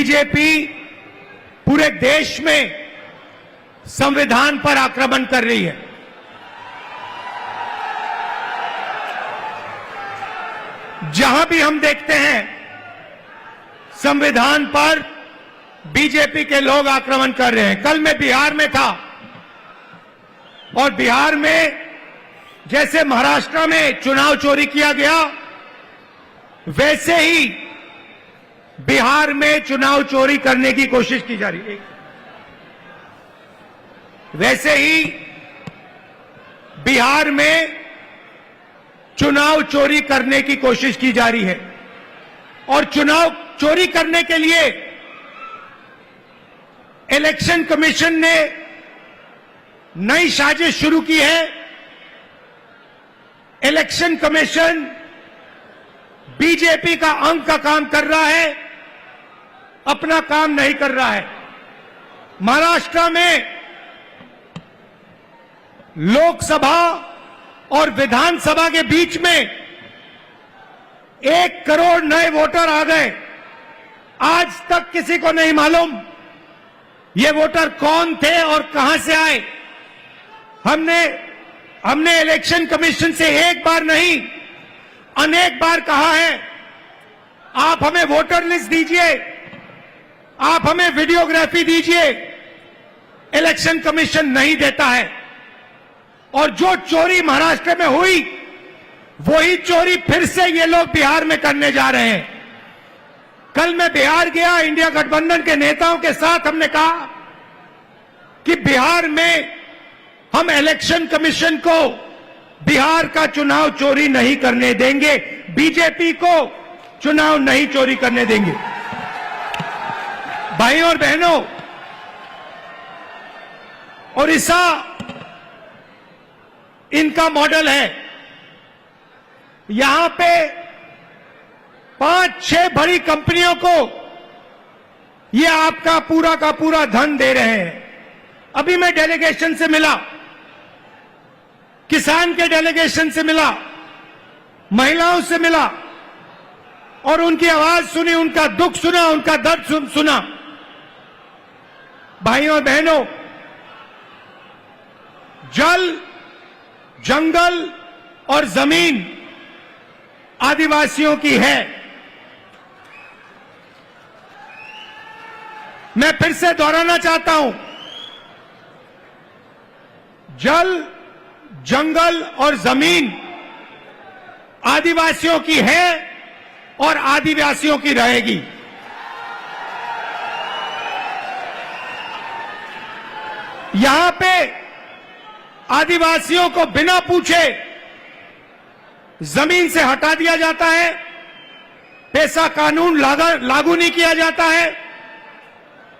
BJP पूरे देश में संविधान पर आक्रमण कर रही है। जहां भी हम देखते हैं संविधान पर बीजेपी के लोग आक्रमण कर रहे हैं। कल मैं बिहार में था और बिहार में जैसे महाराष्ट्र में चुनाव चोरी किया गया, वैसे ही बिहार में चुनाव चोरी करने की कोशिश की जा रही है। वैसे ही बिहार में चुनाव चोरी करने की कोशिश की जा रही है और चुनाव चोरी करने के लिए इलेक्शन कमीशन ने नई साजिश शुरू की है। इलेक्शन कमीशन बीजेपी का अंग का काम कर रहा है, अपना काम नहीं कर रहा है। महाराष्ट्र में लोकसभा और विधानसभा के बीच में 1 करोड़ नए वोटर आ गए। आज तक किसी को नहीं मालूम ये वोटर कौन थे और कहां से आए। हमने इलेक्शन कमीशन से एक बार नहीं अनेक बार कहा है, आप हमें वोटर लिस्ट दीजिए, आप हमें वीडियोग्राफी दीजिए। इलेक्शन कमीशन नहीं देता है और जो चोरी महाराष्ट्र में हुई वही चोरी फिर से ये लोग बिहार में करने जा रहे हैं। कल मैं बिहार गया, इंडिया गठबंधन के नेताओं के साथ हमने कहा कि बिहार में हम इलेक्शन कमीशन को बिहार का चुनाव चोरी नहीं करने देंगे, बीजेपी को चुनाव नहीं चोरी करने देंगे। भाइयों और बहनों, ओडिशा इनका मॉडल है। यहां पे 5-6 बड़ी कंपनियों को ये आपका पूरा का पूरा धन दे रहे हैं। अभी मैं डेलीगेशन से मिला, किसान के डेलीगेशन से मिला, महिलाओं से मिला और उनकी आवाज सुनी, उनका दुख सुना, उनका दर्द सुना। भाइयों और बहनों, जल, जंगल और जमीन आदिवासियों की है। मैं फिर से दोहराना चाहता हूं, जल, जंगल और जमीन आदिवासियों की है और आदिवासियों की रहेगी। यहां पे आदिवासियों को बिना पूछे जमीन से हटा दिया जाता है, पैसा कानून लागू नहीं किया जाता है,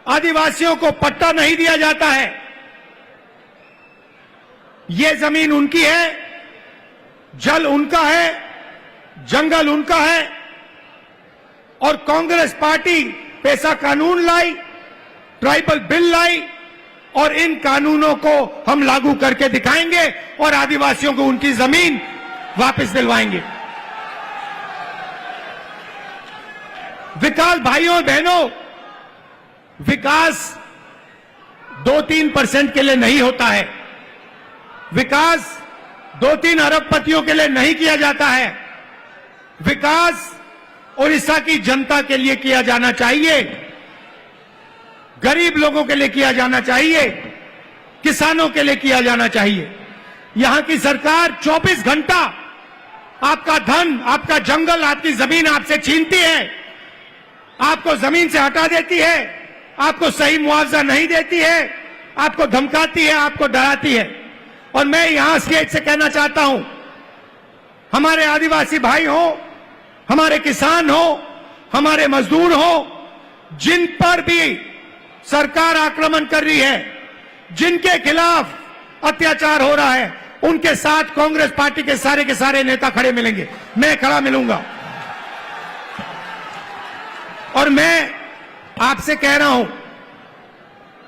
आदिवासियों को पट्टा नहीं दिया जाता है। ये जमीन उनकी है, जल उनका है, जंगल उनका है और कांग्रेस पार्टी पैसा कानून लाई, ट्राइबल बिल लाई और इन कानूनों को हम लागू करके दिखाएंगे और आदिवासियों को उनकी जमीन वापस दिलवाएंगे। विकास, भाइयों और बहनों, विकास 2-3% के लिए नहीं होता है। विकास 2-3 अरबपतियों के लिए नहीं किया जाता है। विकास ओडिशा की जनता के लिए किया जाना चाहिए, गरीब लोगों के लिए किया जाना चाहिए, किसानों के लिए किया जाना चाहिए। यहां की सरकार 24 घंटा आपका धन, आपका जंगल, आपकी जमीन आपसे छीनती है, आपको जमीन से हटा देती है, आपको सही मुआवजा नहीं देती है, आपको धमकाती है, आपको डराती है। और मैं यहां स्टेज से कहना चाहता हूं, हमारे आदिवासी भाई हो, हमारे किसान हो, हमारे मजदूर हो, जिन पर भी सरकार आक्रमण कर रही है, जिनके खिलाफ अत्याचार हो रहा है, उनके साथ कांग्रेस पार्टी के सारे नेता खड़े मिलेंगे। मैं खड़ा मिलूंगा और मैं आपसे कह रहा हूं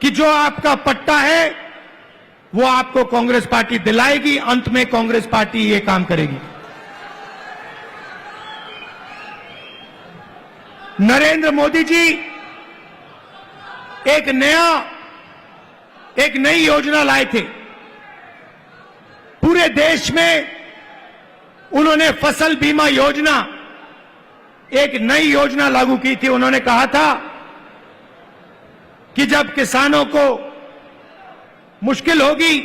कि जो आपका पट्टा है वो आपको कांग्रेस पार्टी दिलाएगी। अंत में कांग्रेस पार्टी ये काम करेगी। नरेंद्र मोदी जी एक नई योजना लाए थे। पूरे देश में उन्होंने फसल बीमा योजना, एक नई योजना लागू की थी। उन्होंने कहा था कि जब किसानों को मुश्किल होगी,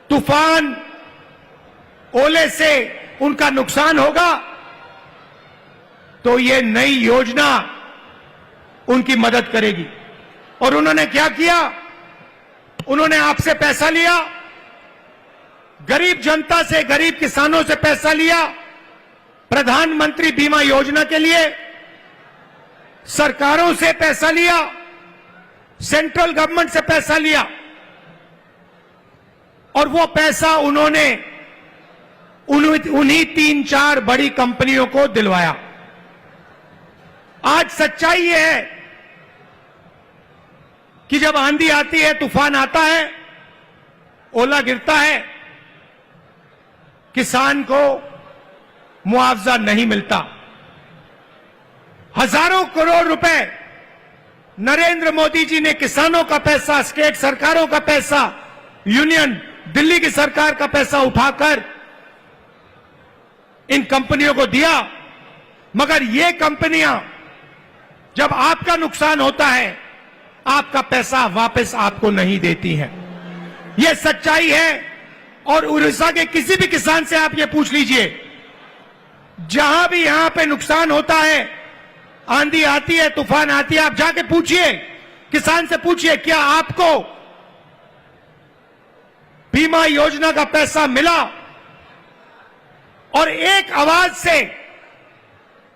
तूफान ओले से उनका नुकसान होगा, तो ये नई योजना उनकी मदद करेगी। और उन्होंने क्या किया? उन्होंने आपसे पैसा लिया, गरीब जनता से, गरीब किसानों से पैसा लिया, प्रधानमंत्री बीमा योजना के लिए सरकारों से पैसा लिया, सेंट्रल गवर्नमेंट से पैसा लिया, और वो पैसा उन्होंने उन्हीं 3-4 बड़ी कंपनियों को दिलवाया। आज सच्चाई यह है कि जब आंधी आती है, तूफान आता है, ओला गिरता है, किसान को मुआवजा नहीं मिलता। हजारों करोड़ रुपए नरेंद्र मोदी जी ने किसानों का पैसा, स्टेट सरकारों का पैसा, यूनियन दिल्ली की सरकार का पैसा उठाकर इन कंपनियों को दिया, मगर ये कंपनियां जब आपका नुकसान होता है, आपका पैसा वापस आपको नहीं देती हैं। यह सच्चाई है। और उड़ीसा के किसी भी किसान से आप ये पूछ लीजिए, जहां भी यहां पे नुकसान होता है, आंधी आती है, तूफान आती है, आप जाके पूछिए, किसान से पूछिए, क्या आपको बीमा योजना का पैसा मिला? और एक आवाज से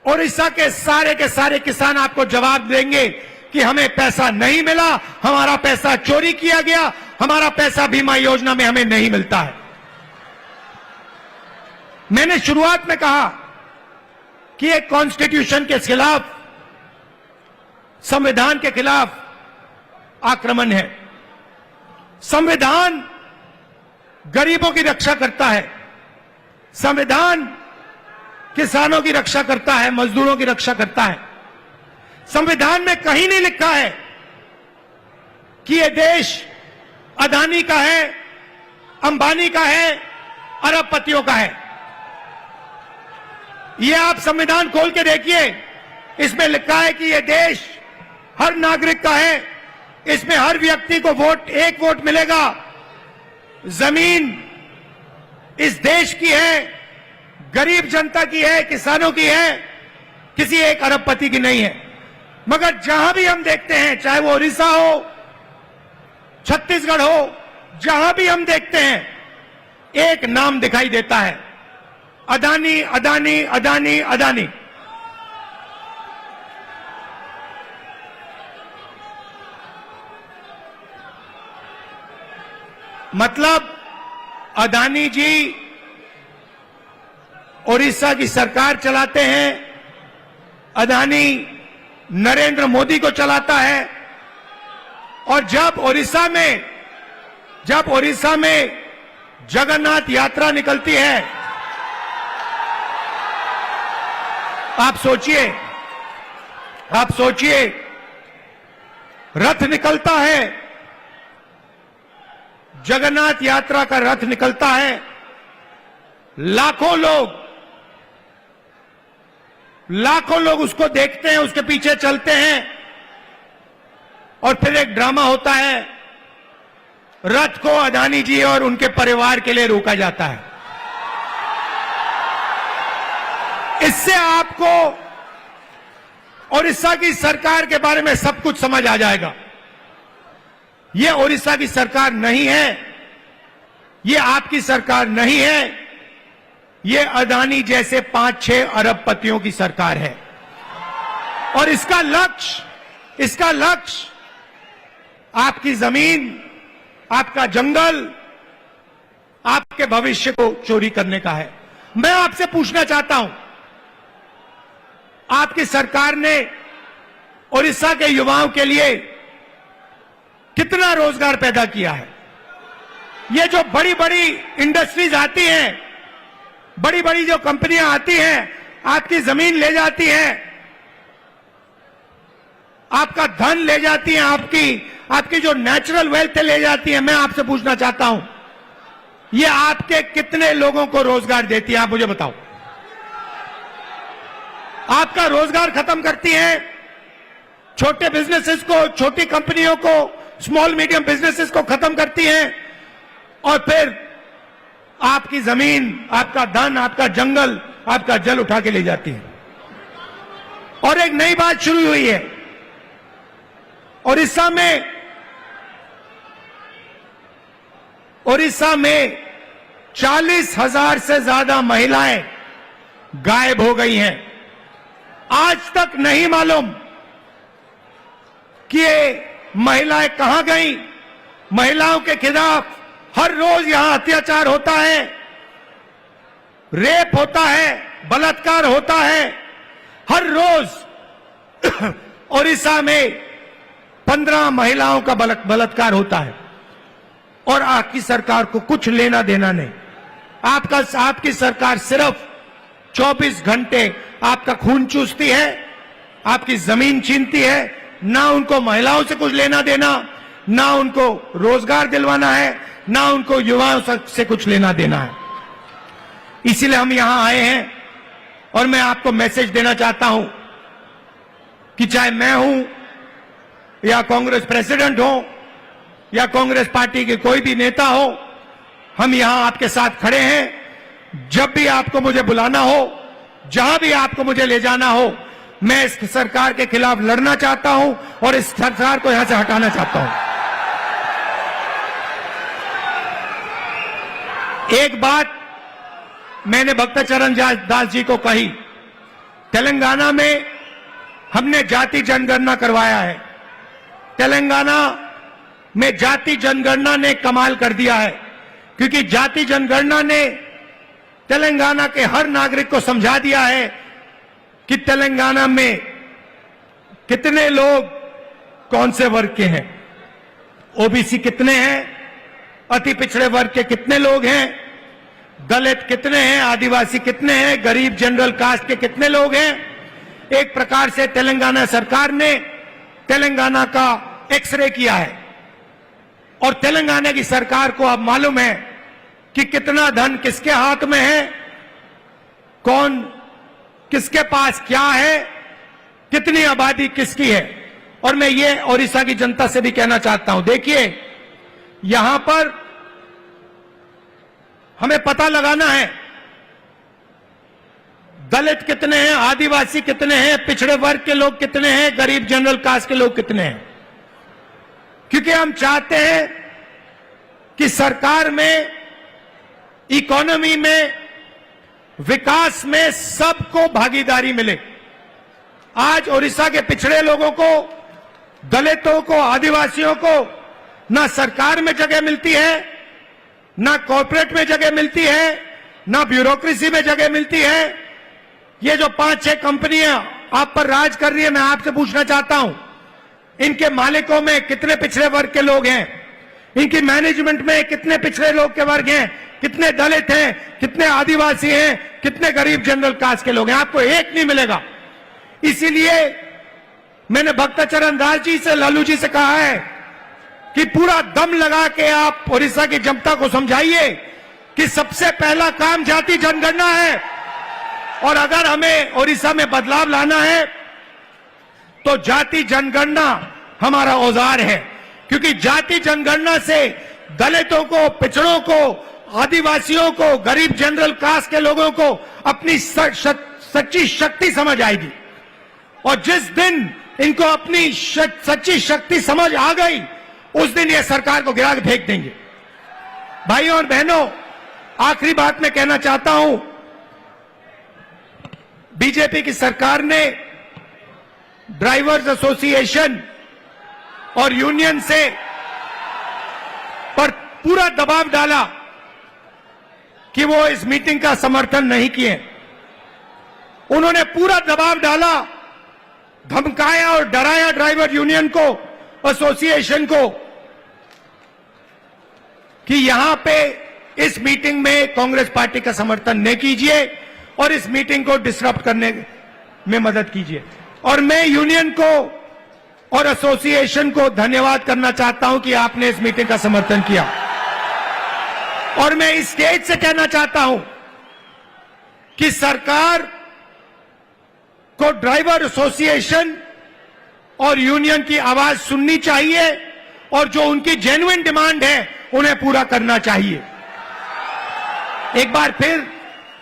उड़ीसा के सारे किसान आपको जवाब देंगे कि हमें पैसा नहीं मिला, हमारा पैसा चोरी किया गया, हमारा पैसा बीमा योजना में हमें नहीं मिलता है। मैंने शुरुआत में कहा कि एक कॉन्स्टिट्यूशन के खिलाफ, संविधान के खिलाफ आक्रमण है। संविधान गरीबों की रक्षा करता है, संविधान किसानों की रक्षा करता है, मजदूरों की रक्षा करता है। संविधान में कहीं नहीं लिखा है कि यह देश अदानी का है, अंबानी का है, अरबपतियों का है। यह आप संविधान खोल के देखिए, इसमें लिखा है कि यह देश हर नागरिक का है, इसमें हर व्यक्ति को एक वोट मिलेगा, जमीन इस देश की है, गरीब जनता की है, किसानों की है, किसी एक अरबपति की नहीं है। मगर जहां भी हम देखते हैं, चाहे वो उड़ीसा हो, छत्तीसगढ़ हो, जहां भी हम देखते हैं, एक नाम दिखाई देता है, अदानी, अदानी, अदानी, अदानी। मतलब अदानी जी उड़ीसा की सरकार चलाते हैं, अदानी नरेंद्र मोदी को चलाता है। और जब उड़ीसा में जगन्नाथ यात्रा निकलती है, आप सोचिए रथ निकलता है, जगन्नाथ यात्रा का रथ निकलता है, लाखों लोग उसको देखते हैं, उसके पीछे चलते हैं, और फिर एक ड्रामा होता है, रथ को अदानी जी और उनके परिवार के लिए रोका जाता है। इससे आपको उड़ीसा की सरकार के बारे में सब कुछ समझ आ जाएगा। यह उड़ीसा की सरकार नहीं है, यह आपकी सरकार नहीं है, यह अदानी जैसे 5-6 अरबपतियों की सरकार है। और इसका लक्ष्य आपकी जमीन, आपका जंगल, आपके भविष्य को चोरी करने का है। मैं आपसे पूछना चाहता हूं, आपकी सरकार ने उड़ीसा के युवाओं के लिए कितना रोजगार पैदा किया है? ये जो बड़ी बड़ी इंडस्ट्रीज आती हैं, बड़ी बड़ी जो कंपनियां आती हैं, आपकी जमीन ले जाती हैं, आपका धन ले जाती हैं, आपकी जो नेचुरल वेल्थ ले जाती है। मैं आपसे पूछना चाहता हूं, ये आपके कितने लोगों को रोजगार देती है? आप मुझे बताओ। आपका रोजगार खत्म करती हैं, छोटे बिजनेसेस को, छोटी कंपनियों को, स्मॉल मीडियम बिजनेसेस को खत्म करती हैं, और फिर आपकी जमीन, आपका धन, आपका जंगल, आपका जल उठा के ले जाती है। और एक नई बात शुरू हुई है, उड़ीसा में 40,000 से ज्यादा महिलाएं गायब हो गई हैं। आज तक नहीं मालूम कि ये महिलाएं कहां गई। महिलाओं के खिलाफ हर रोज यहां अत्याचार होता है, रेप होता है, बलात्कार होता है। हर रोज उड़ीसा में 15 महिलाओं का बलात्कार होता है, और आपकी सरकार को कुछ लेना देना नहीं। आपकी सरकार सिर्फ 24 घंटे आपका खून चूसती है, आपकी जमीन छीनती है। ना उनको महिलाओं से कुछ लेना देना, ना उनको रोजगार दिलवाना है, ना उनको युवाओं से कुछ लेना देना है। इसीलिए हम यहां आए हैं, और मैं आपको मैसेज देना चाहता हूं कि चाहे मैं हूं, या कांग्रेस प्रेसिडेंट हो, या कांग्रेस पार्टी के कोई भी नेता हो, हम यहां आपके साथ खड़े हैं। जब भी आपको मुझे बुलाना हो, जहां भी आपको मुझे ले जाना हो, मैं इस सरकार के खिलाफ लड़ना चाहता हूं, और इस सरकार को यहां से हटाना चाहता हूं। एक बात मैंने भक्तचरण दास जी को कही, तेलंगाना में हमने जाति जनगणना करवाया है। तेलंगाना में जाति जनगणना ने कमाल कर दिया है, क्योंकि जाति जनगणना ने तेलंगाना के हर नागरिक को समझा दिया है कि तेलंगाना में कितने लोग कौन से वर्ग के हैं, ओबीसी कितने हैं, अति पिछड़े वर्ग के कितने लोग हैं, दलित कितने हैं, आदिवासी कितने हैं, गरीब जनरल कास्ट के कितने लोग हैं। एक प्रकार से तेलंगाना सरकार ने तेलंगाना का एक्सरे किया है, और तेलंगाना की सरकार को अब मालूम है कि कितना धन किसके हाथ में है, कौन किसके पास क्या है, कितनी आबादी किसकी है। और मैं ये ओडिशा की जनता से भी कहना चाहता हूं, देखिए यहां पर हमें पता लगाना है दलित कितने हैं, आदिवासी कितने हैं, पिछड़े वर्ग के लोग कितने हैं, गरीब जनरल कास्ट के लोग कितने हैं। क्योंकि हम चाहते हैं कि सरकार में, इकोनॉमी में, विकास में सबको भागीदारी मिले। आज ओडिशा के पिछड़े लोगों को, दलितों को, आदिवासियों को ना सरकार में जगह मिलती है, ना कॉर्पोरेट में जगह मिलती है, ना ब्यूरोक्रेसी में जगह मिलती है। ये जो 5-6 कंपनियां आप पर राज कर रही है, मैं आपसे पूछना चाहता हूं, इनके मालिकों में कितने पिछड़े वर्ग के लोग हैं, इनकी मैनेजमेंट में कितने पिछड़े लोग के वर्ग हैं, कितने दलित हैं, कितने आदिवासी हैं, कितने गरीब जनरल कास्ट के लोग हैं। आपको एक नहीं मिलेगा। इसीलिए मैंने भक्तचरण दास जी से, लालू जी से कहा है कि पूरा दम लगा के आप ओडिशा की जनता को समझाइए कि सबसे पहला काम जाति जनगणना है, और अगर हमें ओडिशा में बदलाव लाना है तो जाति जनगणना हमारा औजार है। क्योंकि जाति जनगणना से दलितों को, पिछड़ों को, आदिवासियों को, गरीब जनरल कास्ट के लोगों को अपनी सच्ची शक्ति समझ आएगी, और जिस दिन इनको अपनी सच्ची शक्ति समझ आ गई, उस दिन ये सरकार को गिरा के फेंक देंगे। भाइयों और बहनों, आखिरी बात मैं कहना चाहता हूं, बीजेपी की सरकार ने ड्राइवर्स एसोसिएशन और यूनियन से पर पूरा दबाव डाला कि वो इस मीटिंग का समर्थन नहीं किए। उन्होंने पूरा दबाव डाला, धमकाया और डराया ड्राइवर यूनियन को, एसोसिएशन को, कि यहां पे इस मीटिंग में कांग्रेस पार्टी का समर्थन न कीजिए और इस मीटिंग को डिसरप्ट करने में मदद कीजिए। और मैं यूनियन को और एसोसिएशन को धन्यवाद करना चाहता हूं कि आपने इस मीटिंग का समर्थन किया। और मैं इस स्टेज से कहना चाहता हूं कि सरकार को ड्राइवर एसोसिएशन और यूनियन की आवाज सुननी चाहिए और जो उनकी जेन्युइन डिमांड है उन्हें पूरा करना चाहिए। एक बार फिर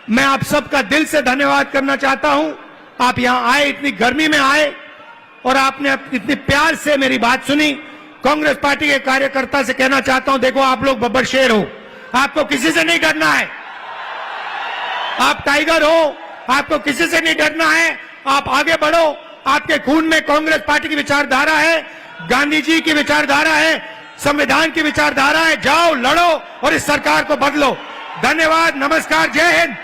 मैं आप सबका दिल से धन्यवाद करना चाहता हूं। आप यहां आए, इतनी गर्मी में आए और आपने इतने प्यार से मेरी बात सुनी। कांग्रेस पार्टी के कार्यकर्ता से कहना चाहता हूं, देखो आप लोग बब्बर शेर हो, आपको किसी से नहीं डरना है। आप टाइगर हो, आपको किसी से नहीं डरना है। आप आगे बढ़ो, आपके खून में कांग्रेस पार्टी की विचारधारा है, गांधी जी की विचारधारा है, संविधान की विचारधारा है। जाओ, लड़ो और इस सरकार को बदलो। धन्यवाद, नमस्कार, जय हिंद।